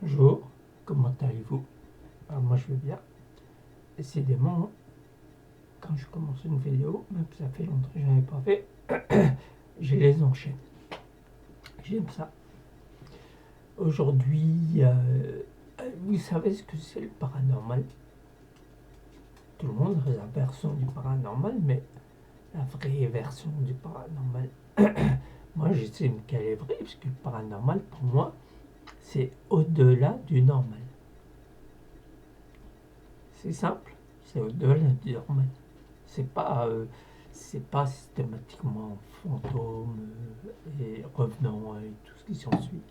Bonjour, comment allez-vous? Alors moi je vais bien. Décidément, quand je commence une vidéo, même si ça fait longtemps que je n'en ai pas fait, je les enchaîne. J'aime ça. Aujourd'hui, vous savez ce que c'est le paranormal? Tout le monde a la version du paranormal, mais la vraie version du paranormal, moi j'estime qu'elle est vraie, parce que le paranormal, pour moi, c'est au-delà du normal. C'est simple, c'est au-delà du normal. C'est pas systématiquement fantôme et revenant et tout ce qui s'ensuit.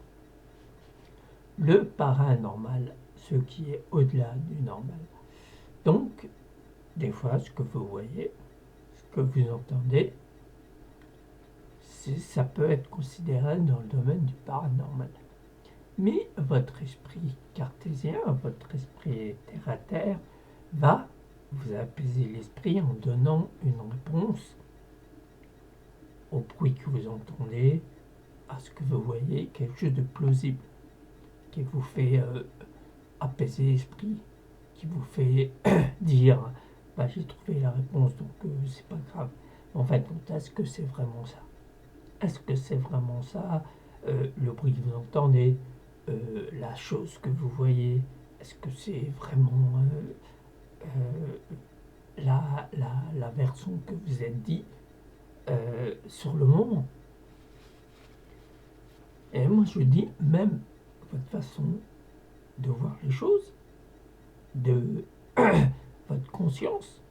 Le paranormal, ce qui est au-delà du normal. Donc, des fois, ce que vous voyez, ce que vous entendez, ça peut être considéré dans le domaine du paranormal. Mais votre esprit cartésien, votre esprit terre à terre, va vous apaiser l'esprit en donnant une réponse au bruit que vous entendez, à ce que vous voyez, quelque chose de plausible, qui vous fait apaiser l'esprit, qui vous fait dire bah, j'ai trouvé la réponse donc c'est pas grave. En fait, est-ce que c'est vraiment ça? Est-ce que c'est vraiment ça? Le bruit que vous entendez, la chose que vous voyez, est-ce que c'est vraiment la version que vous êtes dit sur le moment? Et moi je dis, même votre façon de voir les choses, de votre conscience,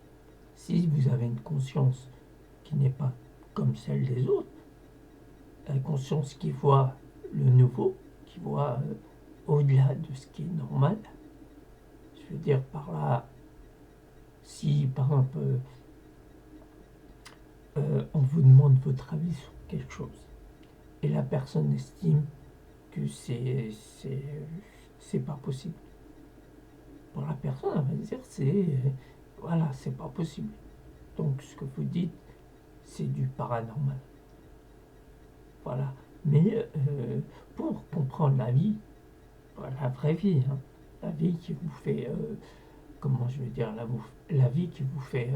si vous avez une conscience qui n'est pas comme celle des autres, la conscience qui voit le nouveau, qui voit au-delà de ce qui est normal, je veux dire par là, si par exemple on vous demande votre avis sur quelque chose et la personne estime que c'est pas possible. Pour la personne, elle va dire voilà, c'est pas possible. Donc ce que vous dites, c'est du paranormal. Voilà. Mais pour comprendre la vie, la vraie vie, hein, la vie qui vous fait, comment je vais dire, la vie qui vous fait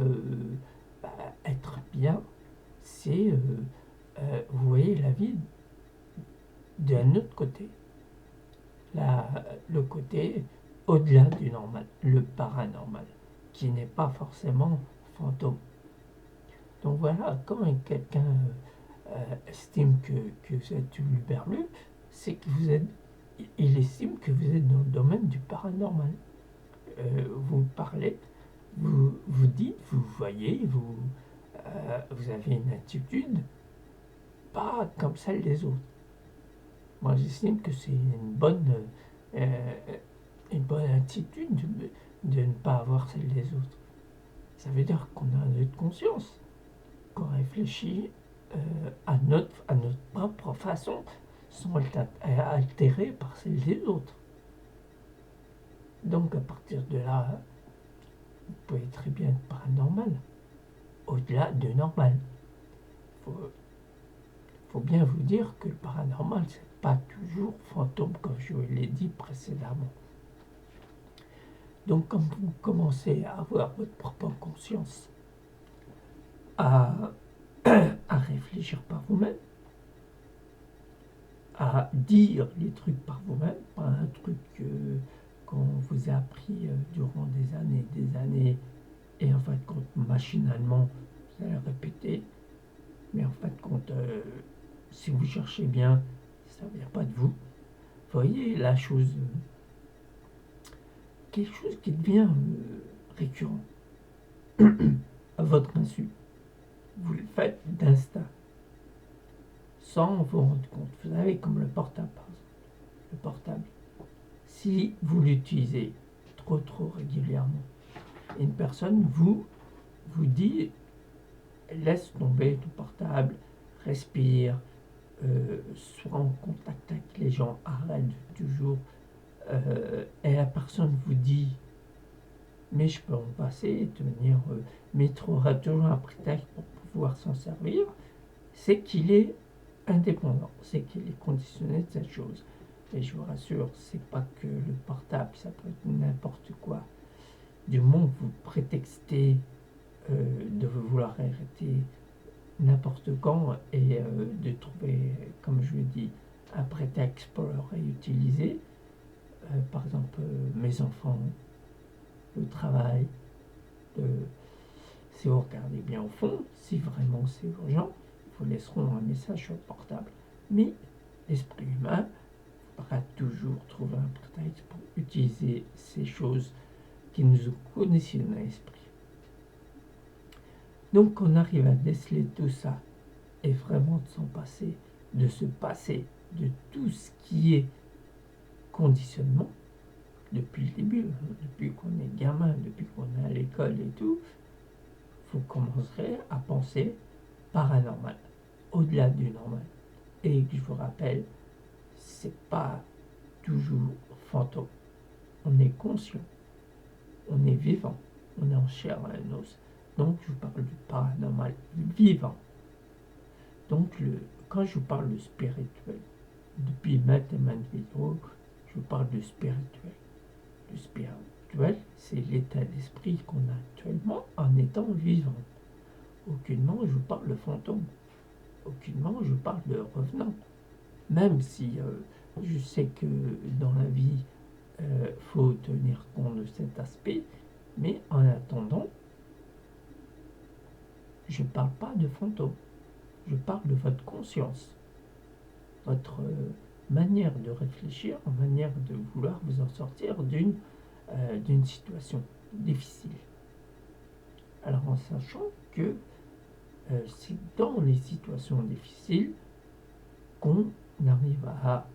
bah, être bien, c'est, vous voyez, la vie d'un autre côté. Le côté au-delà du normal, le paranormal, qui n'est pas forcément fantôme. Donc voilà, quand quelqu'un estime que vous êtes luberlu, c'est que il estime que vous êtes dans le domaine du paranormal. Vous parlez, vous dites, vous voyez, vous avez une attitude pas comme celle des autres. Moi, j'estime que c'est euh, une bonne attitude de ne pas avoir celle des autres. Ça veut dire qu'on a notre conscience, qu'on réfléchit à notre propre façon, sans être altéré par celle des autres. Donc, à partir de là, vous pouvez très bien être paranormal, au-delà de normal. Faut bien vous dire que le paranormal, c'est pas toujours fantôme, comme je vous l'ai dit précédemment. Donc, quand vous commencez à avoir votre propre conscience, à, à réfléchir par vous-même, à dire les trucs par vous-même, pas un truc qu'on vous a appris durant des années, et en fin de compte, machinalement, vous allez répéter, mais en fin de compte, si vous cherchez bien, ça ne vient pas de vous. Vous voyez la chose, quelque chose qui devient récurrent, à votre insu. Vous le faites d'instinct, sans vous rendre compte. Vous savez, comme le portable, par exemple. Le portable. Si vous l'utilisez trop régulièrement, une personne vous dit laisse tomber ton portable, respire, sois en contact avec les gens, arrête toujours. Et la personne vous dit mais je peux en passer, de manière, mais il trouvera toujours un prétexte pour pouvoir s'en servir, c'est qu'il est indépendant, c'est qu'il est conditionné de cette chose. Et je vous rassure, c'est pas que le portable, ça peut être n'importe quoi. Du moment que vous prétextez de vouloir arrêter n'importe quand et de trouver, comme je le dis, un prétexte pour le réutiliser, par exemple mes enfants, le travail, si vous regardez bien au fond, si vraiment c'est urgent, ils vous laisseront un message sur le portable. Mais l'esprit humain pourra toujours trouver un prétexte pour utiliser ces choses qui nous ont conditionnés à l'esprit. Donc on arrive à déceler tout ça et vraiment de s'en passer, de se passer de tout ce qui est conditionnement depuis le début, depuis qu'on est gamin, depuis qu'on est à l'école et tout, vous commencerez à penser paranormal, au-delà du normal. Et je vous rappelle, c'est pas toujours fantôme. On est conscient, on est vivant, on est en chair et en os. Donc je vous parle du paranormal vivant. Donc quand je vous parle de spirituel, depuis maintes et maintes vidéos, je vous parle de spirituel. Le spirituel, c'est l'état d'esprit qu'on a actuellement en étant vivant. Aucunement je vous parle de fantôme. Aucunement je vous parle de revenant. Même si je sais que dans la vie, faut tenir compte de cet aspect, mais en attendant, je ne parle pas de fantôme. Je parle de votre conscience, votre manière de réfléchir, manière de vouloir vous en sortir d'une situation difficile. Alors en sachant que c'est dans les situations difficiles qu'on arrive à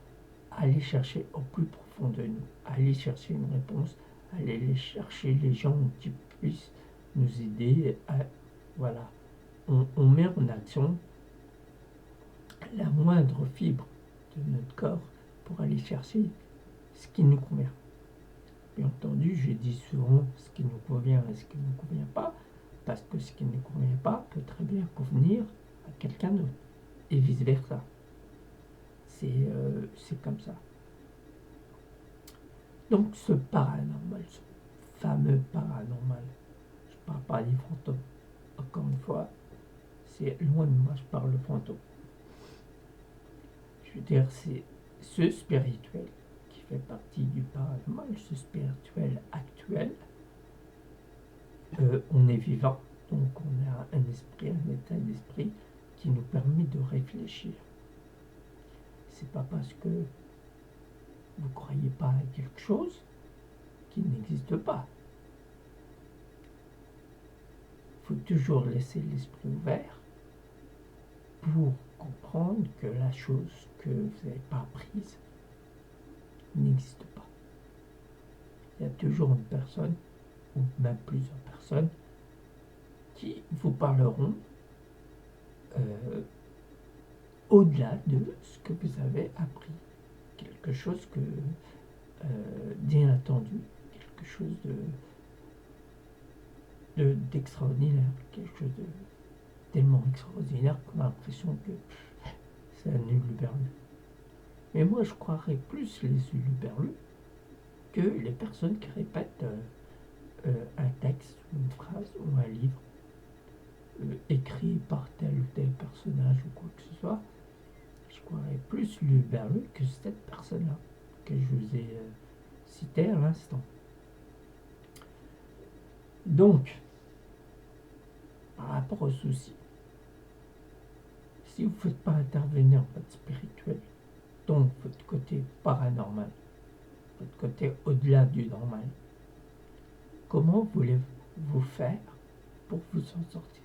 aller chercher au plus profond de nous, à aller chercher une réponse, à aller chercher les gens qui puissent nous aider à, voilà, on met en action la moindre fibre de notre corps pour aller chercher ce qui nous convient. Bien entendu, je dis souvent ce qui nous convient et ce qui ne nous convient pas, parce que ce qui ne nous convient pas peut très bien convenir à quelqu'un d'autre, et vice-versa. C'est comme ça. Donc ce paranormal, ce fameux paranormal, je ne parle pas des fantômes, encore une fois, c'est loin de moi, je parle de fantômes. Je veux dire, c'est ce spirituel qui fait partie du paranormal, ce spirituel actuel. On est vivant, donc on a un esprit, un état d'esprit qui nous permet de réfléchir. C'est pas parce que vous ne croyez pas à quelque chose qui n'existe pas. Il faut toujours laisser l'esprit ouvert pour comprendre que la chose que vous n'avez pas apprise n'existe pas. Il y a toujours une personne, ou même plusieurs personnes, qui vous parleront au-delà de ce que vous avez appris. Quelque chose d'inattendu, quelque chose d'extraordinaire, quelque chose de tellement extraordinaire qu'on a l'impression que c'est un huluberlus. Mais moi, je croirais plus les huluberlus que les personnes qui répètent un texte, une phrase ou un livre écrit par tel ou tel personnage ou quoi que ce soit. Je croirais plus l'huluberlus que cette personne-là que je vous ai cité à l'instant. Donc, par rapport au souci, si vous ne faites pas intervenir votre spirituel, donc votre côté paranormal, votre côté au-delà du normal, comment voulez-vous faire pour vous en sortir?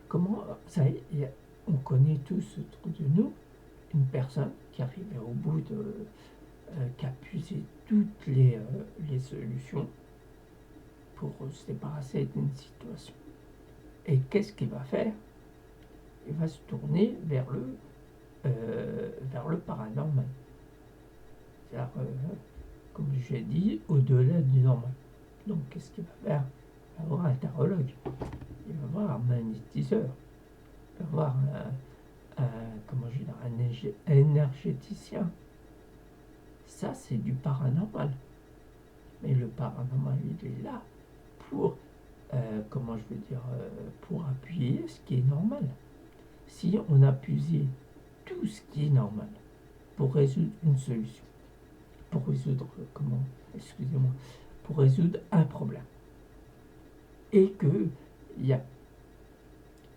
Comment, ça y est, on connaît tous autour de nous une personne qui arrivait au bout qui a puisé toutes les solutions pour se débarrasser d'une situation. Et qu'est-ce qu'il va faire? Il va se tourner vers le paranormal. C'est-à-dire, comme j'ai dit, au-delà du normal. Donc, qu'est-ce qu'il va faire? Il va avoir un tarologue, il va avoir un magnétiseur, il va avoir un énergéticien, Ça, c'est du paranormal. Mais le paranormal, il est là pour, comment je veux dire, pour appuyer ce qui est normal. Si on appuyait tout ce qui est normal pour résoudre une solution, pour résoudre, excusez-moi, pour résoudre un problème, et que y a,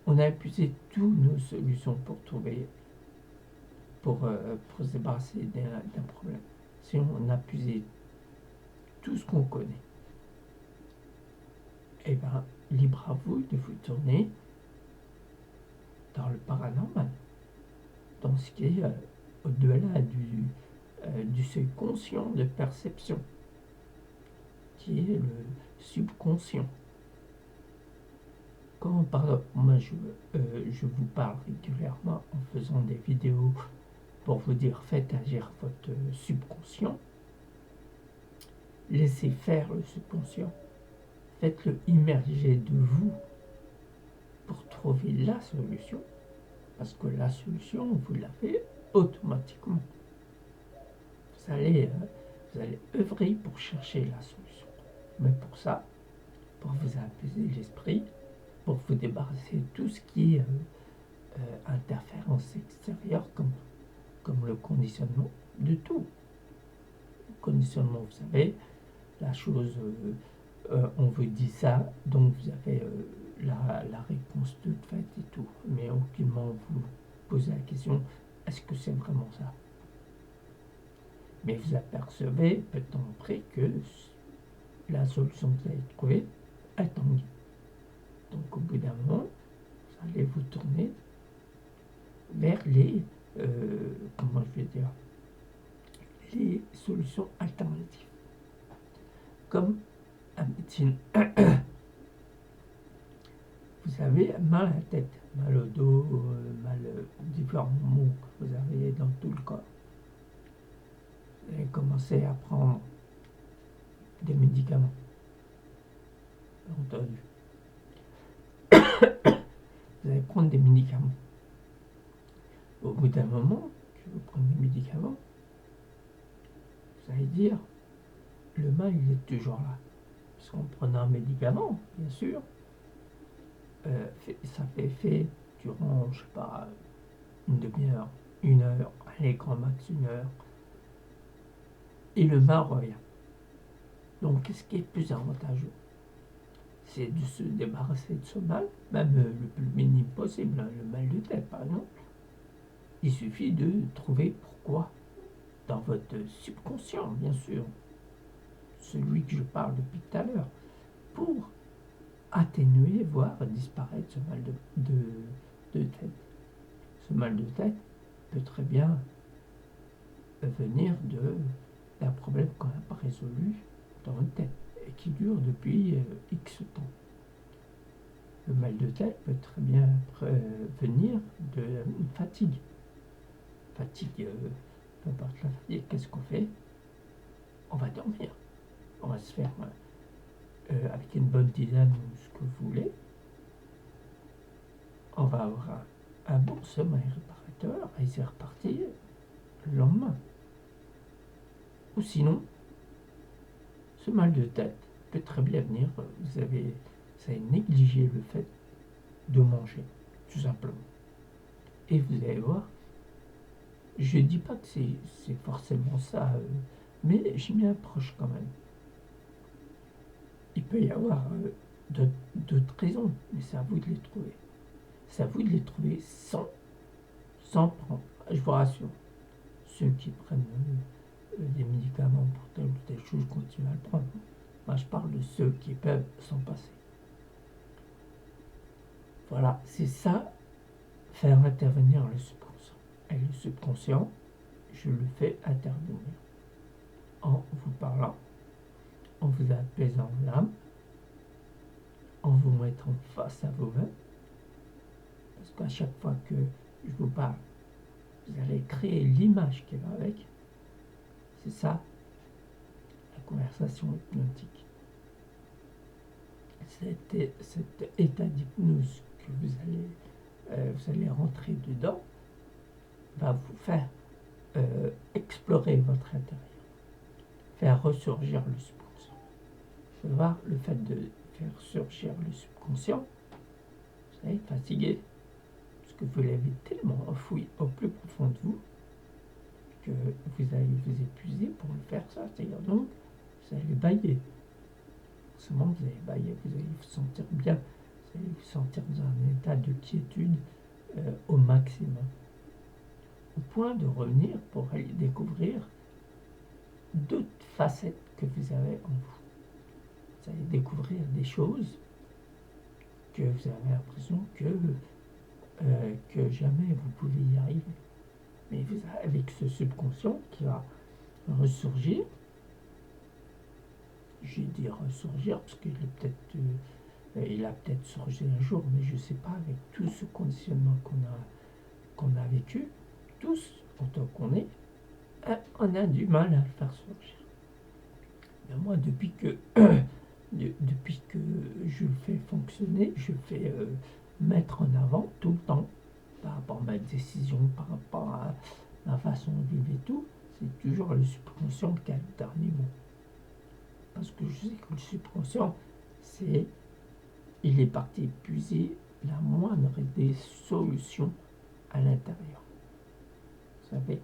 on a épuisé toutes nos solutions pour trouver, pour se débarrasser d'un problème. Si on a épuisé tout ce qu'on connaît, eh bien, libre à vous de vous tourner dans le paranormal, dans ce qui est au-delà du seuil conscient de perception, qui est le subconscient. Quand moi je vous parle régulièrement en faisant des vidéos pour vous dire faites agir votre subconscient, laissez faire le subconscient, faites-le immerger de vous pour trouver la solution, parce que la solution, vous l'avez automatiquement. Vous allez œuvrer pour chercher la solution. Mais pour ça, pour vous apaiser l'esprit, pour vous débarrasser de tout ce qui est interférence extérieure, comme le conditionnement, de tout. Le conditionnement, vous savez, la chose, on vous dit ça, donc vous avez la réponse toute faite et tout. Mais aucunement vous posez la question, est-ce que c'est vraiment ça? Mais vous apercevez peu de temps après que la solution que vous avez trouvée est en ligne. Donc au bout d'un moment, vous allez vous tourner vers les, comment je vais dire, les solutions alternatives. Comme la médecine. Vous avez mal à la tête, mal au dos, mal différents maux que vous avez dans tout le corps. Vous allez commencer à prendre des médicaments. Bien entendu. Vous allez prendre des médicaments. Au bout d'un moment que vous prenez des médicaments, vous allez dire, le mal il est toujours là. Parce qu'en prenant un médicament, bien sûr, ça fait effet durant, je sais pas, une demi-heure, une heure, allez, grand max une heure, et le mal revient. Donc, qu'est-ce qui est plus avantageux? C'est de se débarrasser de ce mal, même le plus minime possible, hein, le mal de tête par exemple. Il suffit de trouver pourquoi, dans votre subconscient, bien sûr, celui que je parle depuis tout à l'heure, pour atténuer, voire disparaître ce mal de tête. Ce mal de tête peut très bien venir d'un problème qu'on n'a pas résolu dans votre tête et qui dure depuis X temps. Le mal de tête peut très bien venir d'une fatigue. Fatigue, peu importe la fatigue, qu'est-ce qu'on fait? On va dormir. On va se faire avec une bonne tisane ou ce que vous voulez. On va avoir un bon sommeil réparateur et c'est reparti le lendemain. Ou sinon, ce mal de tête peut très bien venir, vous avez négligé le fait de manger, tout simplement. Et vous allez voir, je dis pas que c'est forcément ça, mais j'y m'y approche quand même. Il peut y avoir d'autres raisons, mais c'est à vous de les trouver. C'est à vous de les trouver sans prendre. Je vous rassure, ceux qui prennent des médicaments pour telle ou telle chose continuent à le prendre. Moi, je parle de ceux qui peuvent s'en passer. Voilà, c'est ça, faire intervenir le subconscient. Et le subconscient, je le fais intervenir en vous parlant, en vous apaisant l'âme, en vous mettant face à vous-même. Parce qu'à chaque fois que je vous parle, vous allez créer l'image qui va avec. C'est ça, la conversation hypnotique. Cet état d'hypnose que vous allez rentrer dedans va vous faire explorer votre intérieur. faire ressurgir le subconscient. Vous allez voir, le fait de faire surgir le subconscient, vous allez être fatigué, parce que vous l'avez tellement enfoui au plus profond de vous, que vous allez vous épuiser pour le faire ça. C'est-à-dire donc, vous allez bailler. Forcément, vous allez bailler, vous allez vous sentir bien, vous allez vous sentir dans un état de quiétude au maximum. Au point de revenir pour aller découvrir d'autres facettes que vous avez en vous. Vous allez découvrir des choses que vous avez l'impression que jamais vous pouvez y arriver. Mais vous avez, avec ce subconscient qui va ressurgir, j'ai dit ressurgir parce qu'il est peut-être, il a peut-être surgi un jour, mais je ne sais pas, avec tout ce conditionnement qu'on a vécu, tous, en tant qu'on est, on a du mal à le faire surgir. Mais moi, depuis que je le fais fonctionner, je le fais mettre en avant tout le temps, par rapport à ma décision, par rapport à ma façon de vivre et tout, c'est toujours le subconscient qui a le dernier mot. Parce que je sais que le subconscient, il est parti puiser la moindre des solutions à l'intérieur. Vous savez.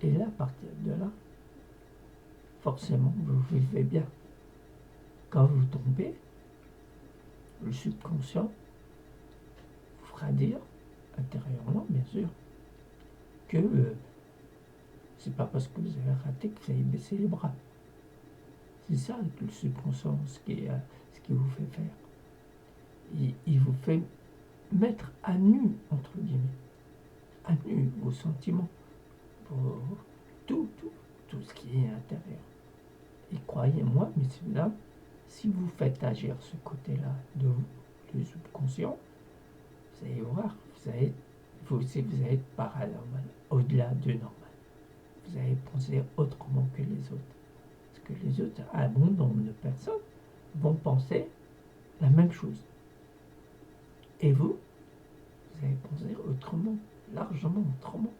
Et là, à partir de là, forcément, vous vivez bien. Quand vous tombez, le subconscient vous fera dire, intérieurement bien sûr, que c'est pas parce que vous avez raté que vous allez baisser les bras. C'est ça le subconscient, ce qui vous fait faire. Il vous fait mettre à nu, entre guillemets, à nu vos sentiments, tout ce qui est intérieur. Et croyez-moi, messieurs, dames, si vous faites agir ce côté-là de vous, le subconscient, vous allez voir, vous allez être paranormal, au-delà de normal. Vous allez penser autrement que les autres. Parce que les autres, un bon nombre de personnes, vont penser la même chose. Et vous allez penser autrement, largement autrement.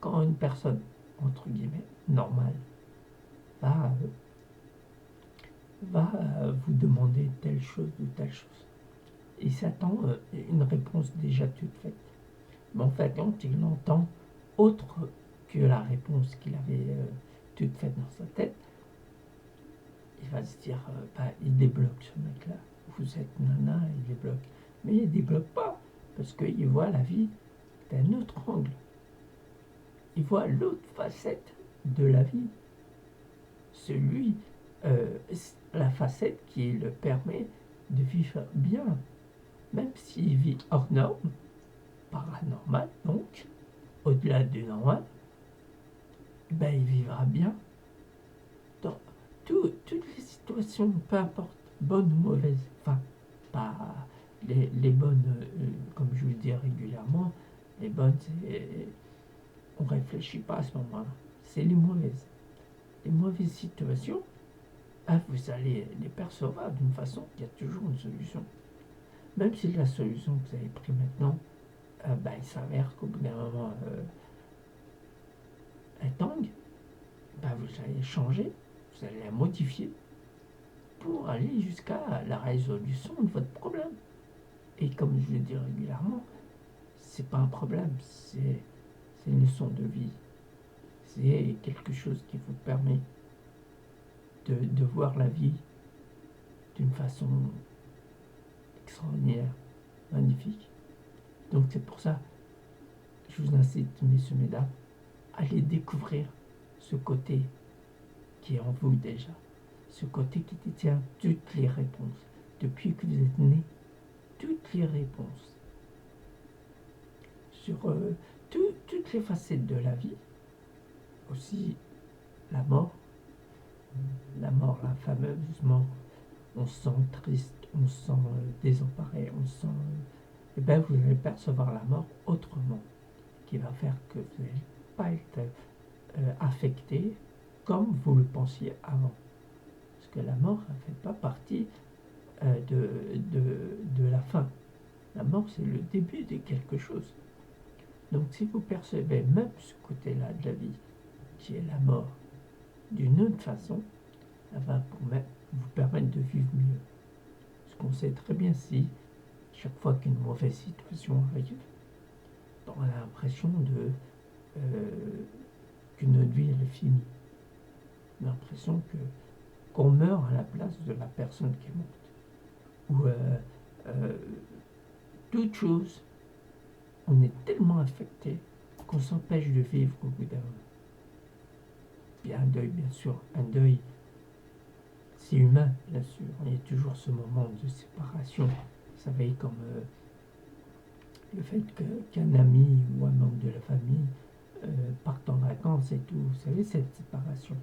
Quand une personne, entre guillemets, normale, va vous demander telle chose ou telle chose, il s'attend une réponse déjà toute faite. Mais en fait, quand il entend autre que la réponse qu'il avait toute faite dans sa tête, il va se dire, il débloque ce mec-là. Vous êtes nana, il débloque. Mais il ne débloque pas, parce qu'il voit la vie d'un autre angle. Il voit l'autre facette de la vie. La facette qui le permet de vivre bien, même s'il vit hors norme, paranormal donc, au-delà du normal, il vivra bien dans toutes les situations, peu importe, bonnes ou mauvaises, enfin, pas les bonnes, comme je vous le dis régulièrement, les bonnes, on ne réfléchit pas à ce moment-là, c'est les mauvaises. Les mauvaises situations, vous allez les percevoir d'une façon, il y a toujours une solution. Même si la solution que vous avez prise maintenant, il s'avère qu'au bout d'un moment, elle tangue, vous allez changer, vous allez la modifier pour aller jusqu'à la résolution de votre problème. Et comme je le dis régulièrement, c'est pas un problème, c'est une leçon de vie. C'est quelque chose qui vous permet de voir la vie d'une façon extraordinaire, magnifique. Donc c'est pour ça, je vous incite, messieurs, mesdames, à aller découvrir ce côté qui est en vous déjà, ce côté qui détient toutes les réponses. Depuis que vous êtes né, toutes les réponses sur toutes les facettes de la vie, aussi la mort, la fameuse mort. On se sent triste, on se sent désemparé, on se sent... vous allez percevoir la mort autrement, qui va faire que vous n'allez pas être affecté comme vous le pensiez avant. Parce que la mort ne fait pas partie de la fin. La mort, c'est le début de quelque chose. Donc si vous percevez même ce côté-là de la vie, qui est la mort, d'une autre façon, ça va vous permettre de vivre mieux. Parce qu'on sait très bien si, chaque fois qu'une mauvaise situation arrive, on a l'impression que notre vie elle est finie. On a l'impression qu'on meurt à la place de la personne qui est morte. Ou toute chose, on est tellement affecté qu'on s'empêche de vivre au bout d'un moment. Il y a un deuil, bien sûr. Un deuil, c'est humain, bien sûr. Il y a toujours ce moment de séparation. Vous savez, comme le fait qu'un ami ou un membre de la famille parte en vacances et tout. Vous savez, cette séparation.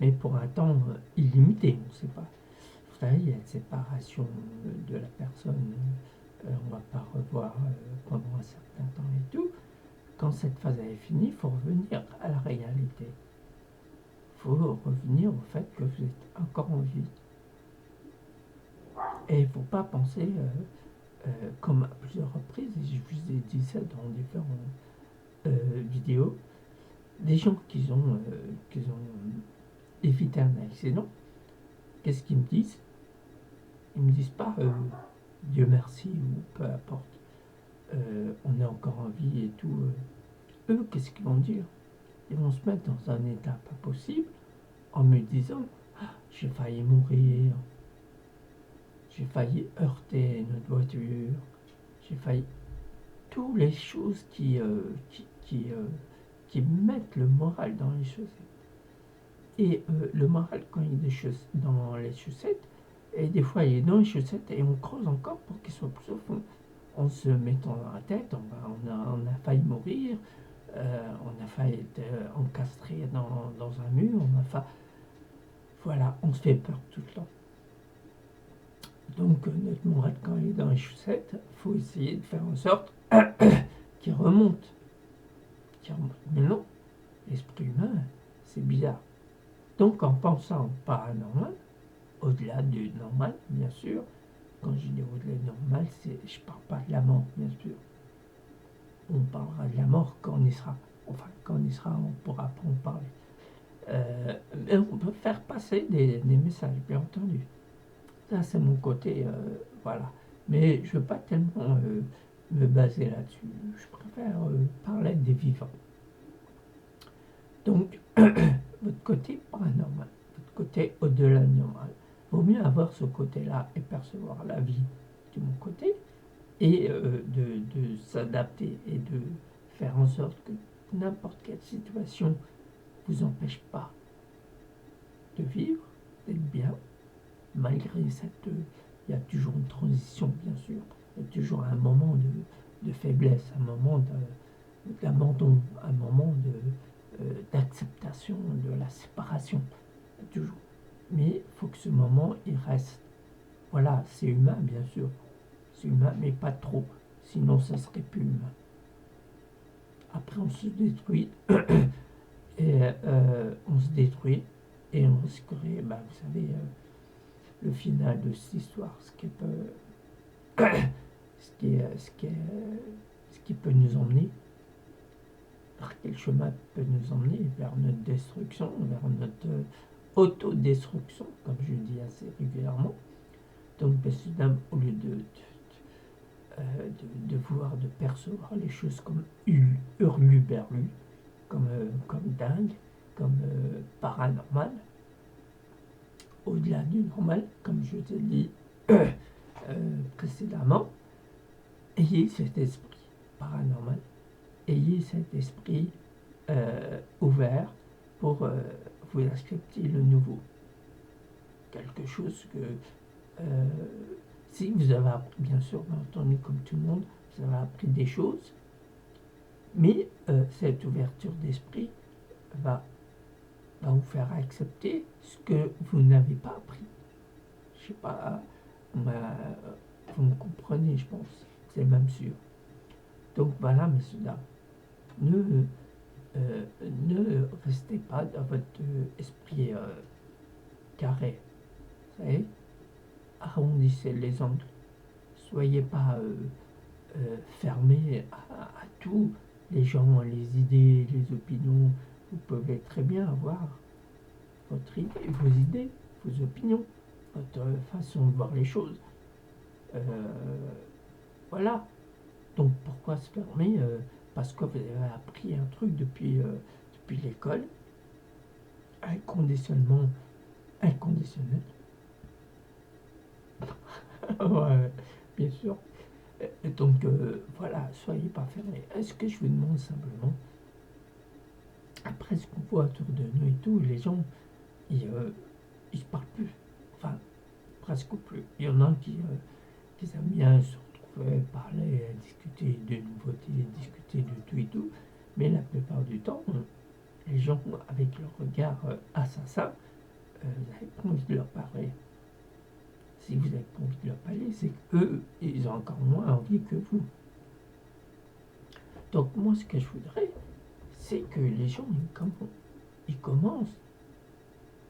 Mais pour un temps illimité, on ne sait pas. Vous savez, il y a une séparation de la personne. On ne va pas revoir pendant un certain temps et tout. Quand cette phase est finie, il faut revenir à la réalité. Il faut revenir au fait que vous êtes encore en vie. Et il ne faut pas penser, comme à plusieurs reprises, et je vous ai dit ça dans différentes vidéos, des gens qui ont évité un accident, qu'est-ce qu'ils me disent? Ils ne me disent pas Dieu merci ou peu importe, on est encore en vie et tout. Eux, qu'est-ce qu'ils vont dire? Ils vont se mettre dans un état pas possible en me disant j'ai failli mourir, j'ai failli heurter notre voiture, j'ai failli. Toutes les choses qui mettent le moral dans les chaussettes. Et le moral, quand il est dans les chaussettes, et des fois il est dans les chaussettes et on creuse encore pour qu'il soit plus au fond. En se mettant dans la tête, on a failli mourir, on a failli être encastré dans un mur, voilà, on se fait peur tout le temps. Donc notre moral, quand il est dans les chaussettes, il faut essayer de faire en sorte qu'il remonte. Mais non, l'esprit humain, c'est bizarre. Donc en pensant au paranormal, au-delà du normal, bien sûr, quand je dis au-delà du normal, je ne parle pas de la mort, bien sûr. On parlera de la mort quand on y sera. Enfin, quand on y sera, on pourra pas en parler. Mais on peut faire passer des messages, bien entendu. Ça, c'est mon côté, voilà. Mais je ne veux pas tellement me baser là-dessus. Je préfère parler des vivants. Donc, votre côté paranormal, votre côté au-delà du normal. Vaut mieux avoir ce côté-là et percevoir la vie de mon côté et de s'adapter et de faire en sorte que n'importe quelle situation ne vous empêche pas de vivre, d'être bien, malgré cette. Il y a toujours une transition, bien sûr. Il y a toujours un moment de faiblesse, un moment d'abandon, un moment d'acceptation de la séparation. Toujours. Mais il faut que ce moment, il reste. Voilà, c'est humain, bien sûr. C'est humain, mais pas trop. Sinon, ça serait plus humain. Après, on se détruit. Et on se détruit. Et on risquerait, vous savez, le final de cette histoire, ce qui peut nous emmener, par quel chemin peut nous emmener vers notre destruction, vers notre autodestruction, comme je dis assez régulièrement. Donc, au lieu de voir, de percevoir les choses comme hurluberlu, comme dingue, comme paranormal, au-delà du normal, comme je te l'ai dit précédemment, ayez cet esprit paranormal, ayez cet esprit ouvert pour vous accepter le nouveau. Quelque chose que, si vous avez appris, bien sûr, bien entendu, comme tout le monde, vous avez appris des choses, mais cette ouverture d'esprit va vous faire accepter ce que vous n'avez pas appris. Je sais pas, vous me comprenez, je pense, c'est même sûr. Donc voilà, messieurs, dames, ne restez pas dans votre esprit carré, vous savez, arrondissez les angles, soyez pas fermés à tout, les gens, les idées, les opinions, vous pouvez très bien avoir votre idée, vos idées, vos opinions, votre façon de voir les choses. Voilà. Donc pourquoi se fermer parce que vous avez appris un truc depuis l'école, un conditionnement inconditionnel. Ouais, bien sûr. Et donc voilà, soyez pas fermés. Est-ce que je vous demande simplement, après ce qu'on voit autour de nous et tout, les gens, ils se parlent plus. Enfin, presque plus. Il y en a qui aiment bien se retrouver, parler, discuter de nouveautés, discuter de tout et tout. Mais la plupart du temps, les gens, avec leur regard assassin, vous n'avez pas envie de leur parler. Si vous n'avez pas envie de leur parler, c'est qu'eux, ils ont encore moins envie que vous. Donc moi, ce que je voudrais, c'est que les gens, ils commencent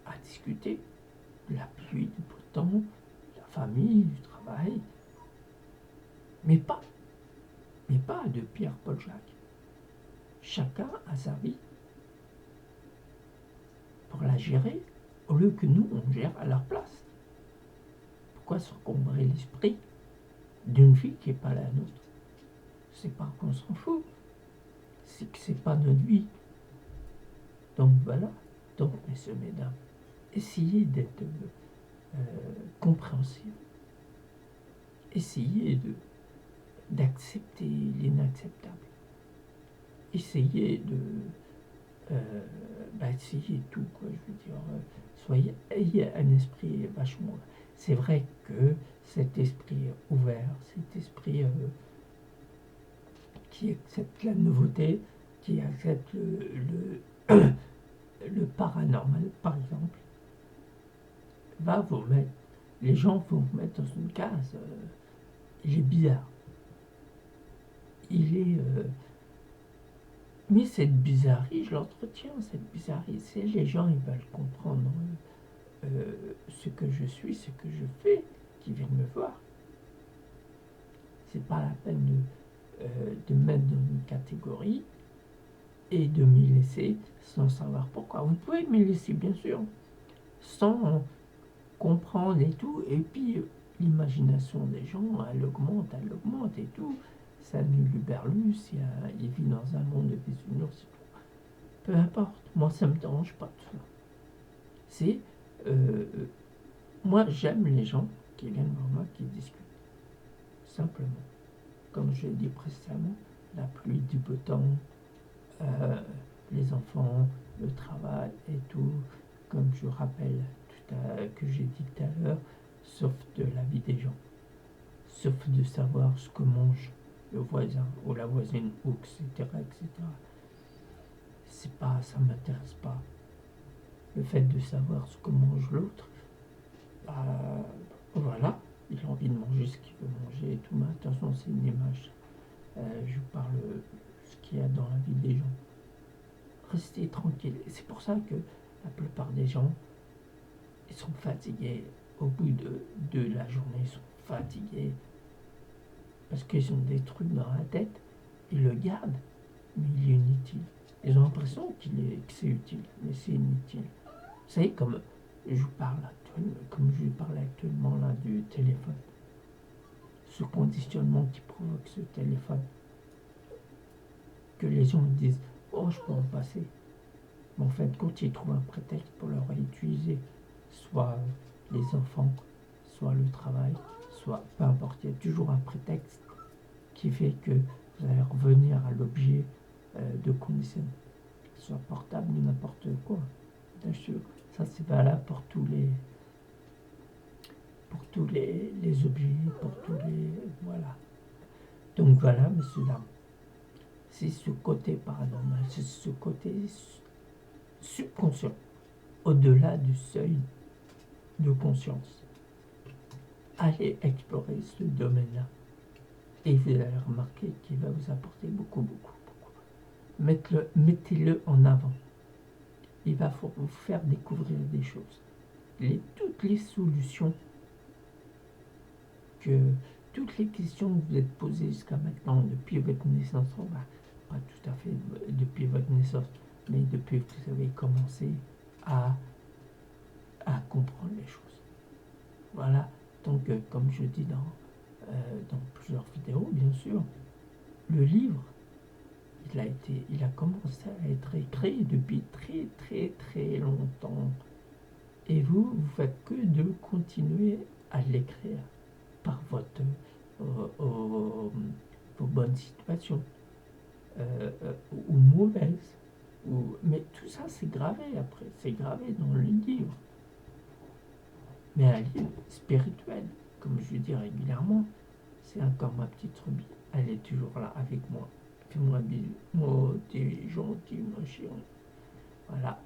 à discuter de la pluie, du beau temps, de la famille, du travail, mais pas de Pierre-Paul Jacques. Chacun a sa vie pour la gérer, au lieu que nous, on gère à leur place. Pourquoi s'encombrer l'esprit d'une vie qui n'est pas la nôtre? C'est pas qu'on s'en fout, c'est que c'est pas notre vie. Donc voilà. Donc, messieurs, mesdames, essayez d'être compréhensifs. Essayez d'accepter l'inacceptable. Essayez essayez tout, quoi. Je veux dire, ayez un esprit vachement. C'est vrai que cet esprit ouvert, cet esprit qui accepte la nouveauté, qui accepte le paranormal, par exemple, va vous mettre, les gens vont vous mettre dans une case. Il est bizarre. Il est. Mais cette bizarrerie, je l'entretiens, cette bizarrerie. C'est les gens, ils veulent comprendre ce que je suis, ce que je fais, qui viennent me voir. C'est pas la peine de me mettre dans une catégorie et de m'y laisser sans savoir pourquoi. Vous pouvez m'y laisser, bien sûr, sans comprendre et tout. Et puis, l'imagination des gens, elle augmente et tout. Ça nuberlus, il vit dans un monde de bisounours. Peu importe, moi ça me dérange pas tout ça. C'est moi j'aime les gens qui viennent voir moi, qui discutent. Simplement. Comme je l'ai dit précédemment, la pluie, du beau temps, les enfants, le travail et tout, comme je rappelle que j'ai dit tout à l'heure, sauf de la vie des gens, sauf de savoir ce que mange le voisin ou la voisine, ou etc. C'est pas, ça m'intéresse pas. Le fait de savoir ce que mange l'autre, voilà, il a envie de manger ce qu'il veut manger et tout, mais attention, c'est une image. Je parle ce qu'il y a dans la vie des gens. Restez tranquille. C'est pour ça que la plupart des gens, ils sont fatigués. Au bout de la journée, ils sont fatigués. Parce qu'ils ont des trucs dans la tête, ils le gardent, mais il est inutile. Ils ont l'impression que c'est utile, mais c'est inutile. Vous savez, comme je parle actuellement là, du téléphone, ce conditionnement qui provoque ce téléphone, que les gens disent « Oh, je peux en passer ». Mais en fait, quand ils trouvent un prétexte pour leur utiliser, soit les enfants, soit le travail, soit peu importe, il y a toujours un prétexte qui fait que vous allez revenir à l'objet de conditionnement, soit portable ou n'importe quoi. Bien sûr, ça c'est valable pour tous les objets, pour tous les... Voilà. Donc voilà, messieurs, dames. C'est ce côté paranormal, c'est ce côté subconscient, au-delà du seuil de conscience. Allez explorer ce domaine-là. Et vous allez remarquer qu'il va vous apporter beaucoup, beaucoup, beaucoup. Mettez-le en avant. Il va vous faire découvrir des choses. Toutes les solutions toutes les questions que vous êtes posées jusqu'à maintenant, depuis votre naissance, pas tout à fait depuis votre naissance, mais depuis que vous avez commencé à Donc, comme je dis dans plusieurs vidéos, bien sûr, le livre, il a commencé à être écrit depuis très très très longtemps. Et vous faites que de continuer à l'écrire par vos bonnes situations, ou mauvaises. Mais tout ça, c'est gravé après, c'est gravé dans le livre. Mais un livre spirituel, comme je dis régulièrement, c'est encore ma petite rubis. Elle est toujours là avec moi. Fais-moi un bisou. Oh, t'es gentil, ma chérie. Voilà.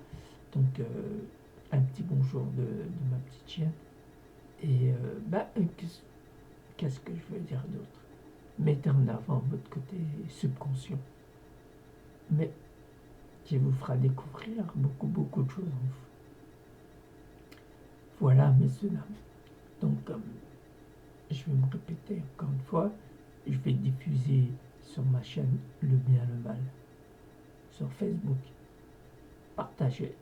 Donc, un petit bonjour de ma petite chienne. Et qu'est-ce que je veux dire d'autre? Mettez en avant votre côté subconscient. Mais qui vous fera découvrir beaucoup, beaucoup de choses en vous. Voilà, messieurs, dames. Donc, je vais me répéter encore une fois, je vais diffuser sur ma chaîne Le Bien le Mal, sur Facebook. Partagez,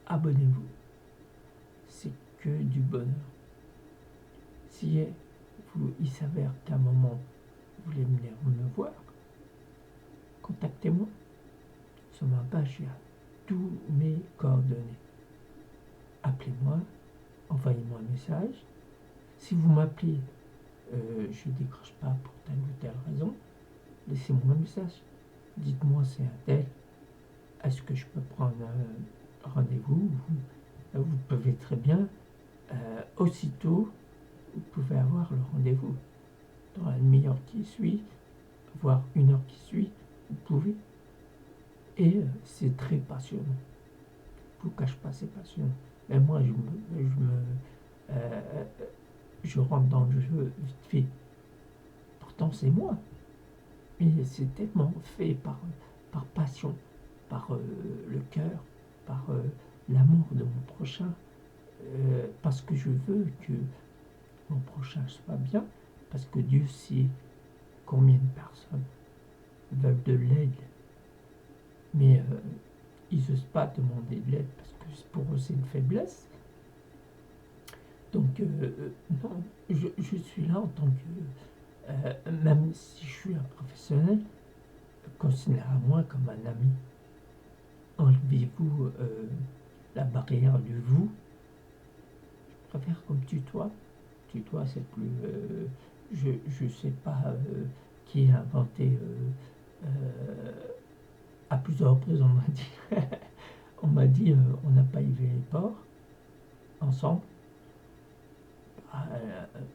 abonnez-vous. C'est que du bonheur. Si il s'avère qu'à un moment, vous voulez venir me voir, contactez-moi. Sur ma page, il y a tous mes coordonnées. Appelez-moi, envoyez-moi un message. Si vous m'appelez, je ne décroche pas pour telle ou telle raison, laissez-moi un message. Dites-moi c'est un tel. Est-ce que je peux prendre un rendez-vous? Vous pouvez très bien, aussitôt, vous pouvez avoir le rendez-vous. Dans la demi-heure qui suit, voire une heure qui suit, vous pouvez. Et c'est très passionnant. Je ne vous cache pas, c'est passionnant. Mais moi, je rentre dans le jeu vite fait. Pourtant, c'est moi. Mais c'est tellement fait par passion, par le cœur, par l'amour de mon prochain, parce que je veux que mon prochain soit bien, parce que Dieu sait combien de personnes veulent de l'aide, mais ils n'osent pas demander de l'aide parce que pour eux c'est une faiblesse. Donc non, je suis là en tant que, même si je suis un professionnel, considérez-moi comme un ami. Enlevez-vous la barrière du vous. Je préfère comme tutoie. Tutoie, c'est plus... je sais pas qui a inventé... à plusieurs reprises, on m'a dit... on m'a dit, on n'a pas élevé les porcs ensemble.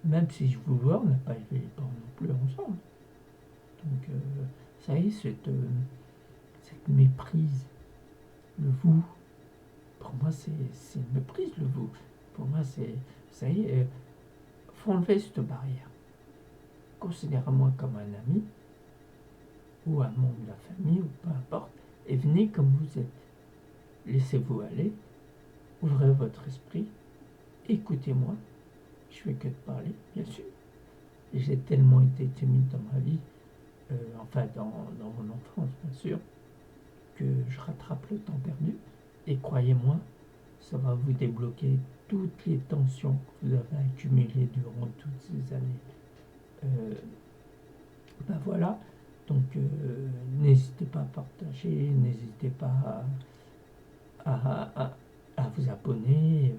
Même si je vous vois, on n'a pas élevé les porcs non plus ensemble. Donc, ça y est, cette méprise, le vous, pour moi, c'est une méprise, le vous. Pour moi, ça y est, faut enlever cette barrière. Considérez-moi comme un ami, ou un membre de la famille, ou peu importe, et venez comme vous êtes. Laissez-vous aller, ouvrez votre esprit, écoutez-moi. Je fais que de parler, bien sûr. Et j'ai tellement été timide dans ma vie, enfin dans mon enfance, bien sûr, que je rattrape le temps perdu. Et croyez-moi, ça va vous débloquer toutes les tensions que vous avez accumulées durant toutes ces années. Ben voilà, donc n'hésitez pas à partager, n'hésitez pas à vous abonner,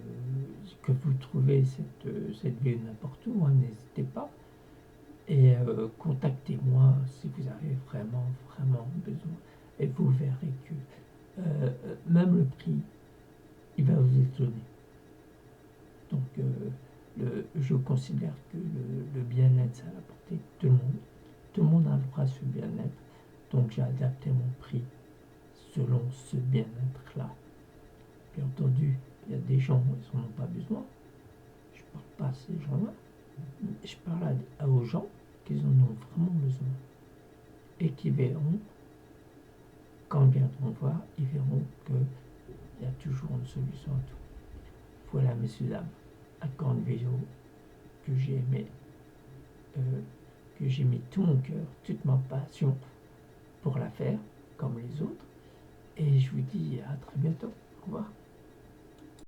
que vous trouvez cette vidéo n'importe où, hein, n'hésitez pas. Et contactez-moi si vous avez vraiment, vraiment besoin. Et vous verrez que même le prix, il va vous étonner. Donc, je considère que le bien-être, c'est à la portée de tout le monde. Tout le monde a le droit à ce bien-être. Donc, j'ai adapté mon prix selon ce bien-être-là. Bien entendu, il y a des gens, ils n'en ont pas besoin. Je ne parle pas à ces gens-là. Je parle aux gens qui en ont vraiment besoin. Et qui verront, quand ils viendront voir, ils verront qu'il y a toujours une solution à tout. Voilà, messieurs, dames, encore une vidéo que j'ai aimé, que j'ai mis tout mon cœur, toute ma passion pour la faire, comme les autres. Et je vous dis à très bientôt. Au revoir.